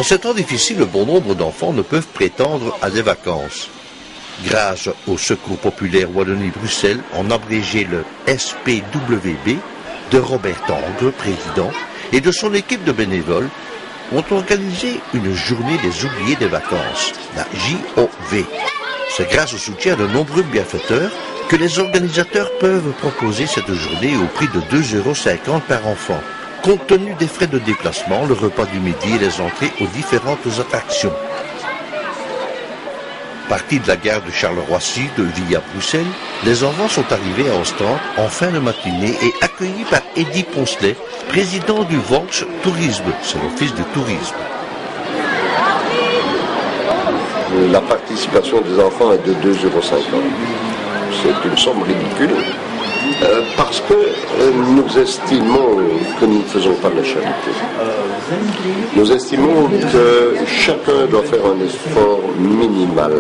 En ces temps difficiles, bon nombre d'enfants ne peuvent prétendre à des vacances. Grâce au Secours populaire Wallonie-Bruxelles, on a abrégé le SPWB de Robert Tangre, président, et de son équipe de bénévoles, ont organisé une journée des oubliés des vacances, la JOV. C'est grâce au soutien de nombreux bienfaiteurs que les organisateurs peuvent proposer cette journée au prix de 2,50 € par enfant, compte tenu des frais de déplacement, le repas du midi et les entrées aux différentes attractions. Partis de la gare de Charleroi-Sud via Bruxelles, les enfants sont arrivés à Ostende en fin de matinée et accueillis par Eddy Poncelet, président du Volks Tourisme, c'est l'office du tourisme. La participation des enfants est de 2,50 €. C'est une somme ridicule parce que nous estimons que nous ne faisons pas de la charité. Nous estimons que chacun doit faire un effort minimal.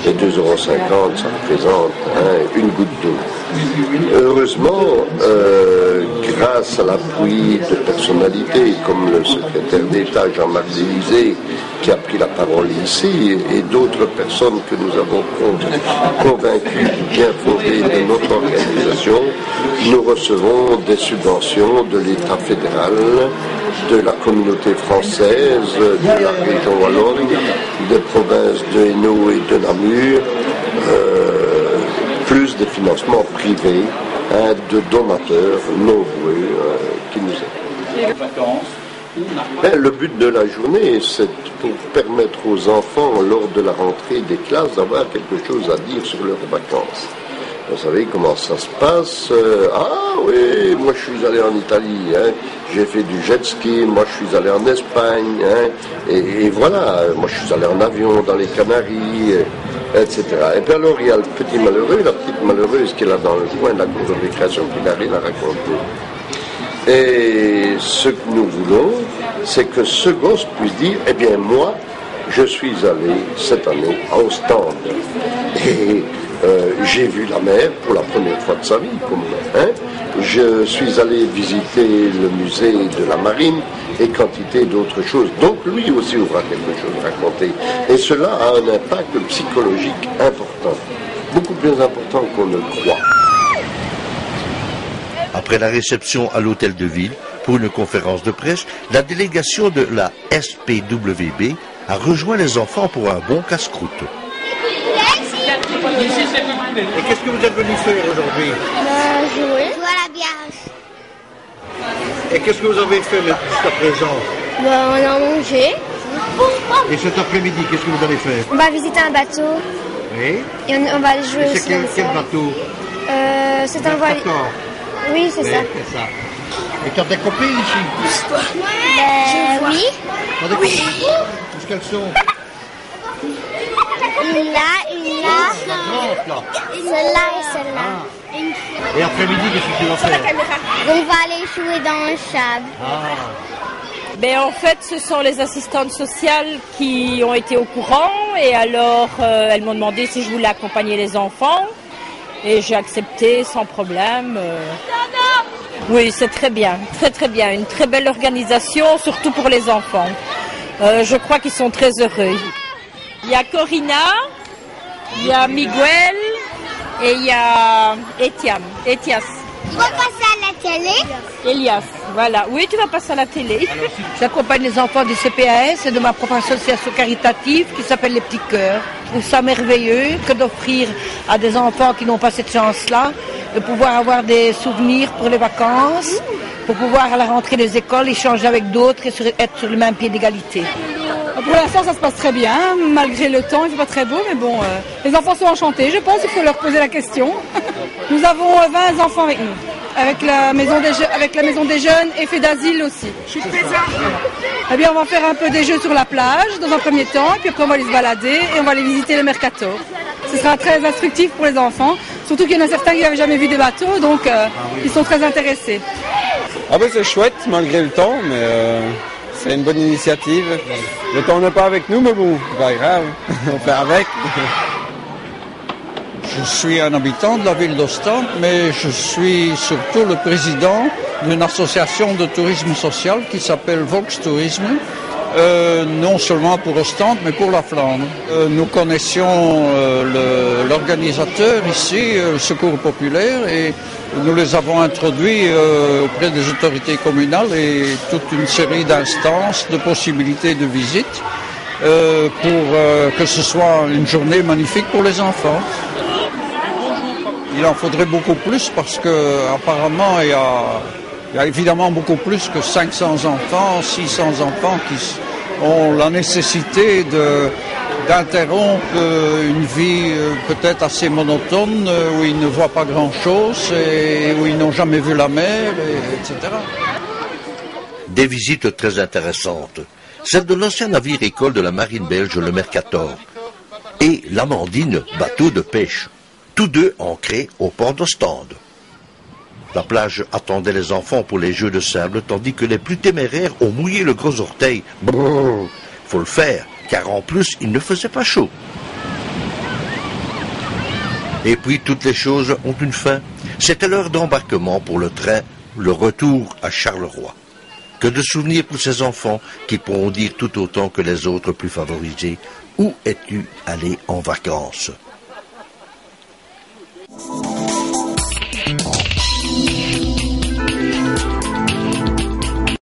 Et 2,50 €, ça représente une goutte d'eau. Heureusement, grâce à l'appui de personnalités comme le secrétaire d'État Jean-Marc Delisée, qui a pris la parole ici, et d'autres personnes que nous avons convaincues du bien fondé de notre organisation, nous recevons des subventions de l'État fédéral, de la communauté française, de la région wallonne, des provinces de Hainaut et de Namur, plus des financements privés, de donateurs nombreux qui nous aident. Le but de la journée, c'est pour permettre aux enfants, lors de la rentrée des classes, d'avoir quelque chose à dire sur leurs vacances. Vous savez comment ça se passe. Ah oui, moi je suis allé en Italie, j'ai fait du jet ski, moi je suis allé en Espagne, et voilà, moi je suis allé en avion dans les Canaries, etc. Et puis alors il y a le petit malheureux, la petite malheureuse qui est là dans le coin de la cour de récréation qui n'a rien à raconter. Et ce que nous voulons, c'est que ce gosse puisse dire, eh bien moi, je suis allé cette année à Ostende. Et j'ai vu la mer pour la première fois de sa vie, comme je suis allé visiter le musée de la marine et quantité d'autres choses. Donc lui aussi aura quelque chose à raconter. Et cela a un impact psychologique important, beaucoup plus important qu'on ne croit. Après la réception à l'hôtel de ville, pour une conférence de presse, la délégation de la SPWB a rejoint les enfants pour un bon casse-croûte. Et qu'est-ce que vous êtes venu faire aujourd'hui? Jouer. Jouer à la bière. Et qu'est-ce que vous avez fait jusqu'à présent? On a mangé. Et cet après-midi, qu'est-ce que vous allez faire? On va visiter un bateau. Oui. Et on va aller jouer et aussi. C'est quel bateau? C'est un voilier. Oui, c'est ça. C'est ça. Et tu as des copines ici? Oui. Tu as des copines? Qu'est-ce qu'elles sont? Une là. Celle-là et celle-là. Et après-midi, qu'est-ce que tu vas faire? On va aller jouer dans le sable. Ben, en fait, ce sont les assistantes sociales qui ont été au courant et alors elles m'ont demandé si je voulais accompagner les enfants et j'ai accepté sans problème. Oui, c'est très bien, très bien. Une très belle organisation, surtout pour les enfants. Je crois qu'ils sont très heureux. Il y a Corina, il y a Miguel et il y a Etias. Tu vas passer à la télé? Elias, voilà. Oui, tu vas passer à la télé. J'accompagne les enfants du CPAS et de ma propre association caritative qui s'appelle Les Petits Cœurs. Je trouve ça merveilleux que d'offrir à des enfants qui n'ont pas cette chance-là de pouvoir avoir des souvenirs pour les vacances, pour pouvoir à la rentrée des écoles échanger avec d'autres et être sur le même pied d'égalité. Pour l'instant, ça se passe très bien, malgré le temps, il ne fait pas très beau, mais bon, les enfants sont enchantés, je pense, il faut leur poser la question. Nous avons 20 enfants avec nous, avec la maison des jeunes et fait d'asile aussi. Je suis présente. Eh bien, on va faire un peu des jeux sur la plage, dans un premier temps, et puis après on va aller se balader et on va aller visiter le mercato. Ce sera très instructif pour les enfants, surtout qu'il y en a certains qui n'avaient jamais vu des bateaux, donc ils sont très intéressés. Ah ben c'est chouette, malgré le temps, mais... C'est une bonne initiative. Le temps n'est pas avec nous, mais bon, c'est pas grave, on fait avec. Je suis un habitant de la ville d'Ostende, mais je suis surtout le président d'une association de tourisme social qui s'appelle Volks Tourisme Non seulement pour Ostende, mais pour la Flandre. Nous connaissions l'organisateur ici, le Secours populaire, et nous les avons introduits auprès des autorités communales et toute une série d'instances, de possibilités de visite pour que ce soit une journée magnifique pour les enfants. Il en faudrait beaucoup plus parce que apparemment il y a évidemment beaucoup plus que 500 enfants, 600 enfants qui ont la nécessité d'interrompre une vie peut-être assez monotone où ils ne voient pas grand-chose et où ils n'ont jamais vu la mer, etc. Des visites très intéressantes. Celle de l'ancien navire-école de la marine belge, le Mercator, et l'Amandine, bateau de pêche, tous deux ancrés au port d'Ostende. La plage attendait les enfants pour les jeux de sable, tandis que les plus téméraires ont mouillé le gros orteil. Brrr, faut le faire, car en plus, il ne faisait pas chaud. Et puis, toutes les choses ont une fin. C'était l'heure d'embarquement pour le train, le retour à Charleroi. Que de souvenirs pour ces enfants qui pourront dire tout autant que les autres plus favorisés, où es-tu allé en vacances ?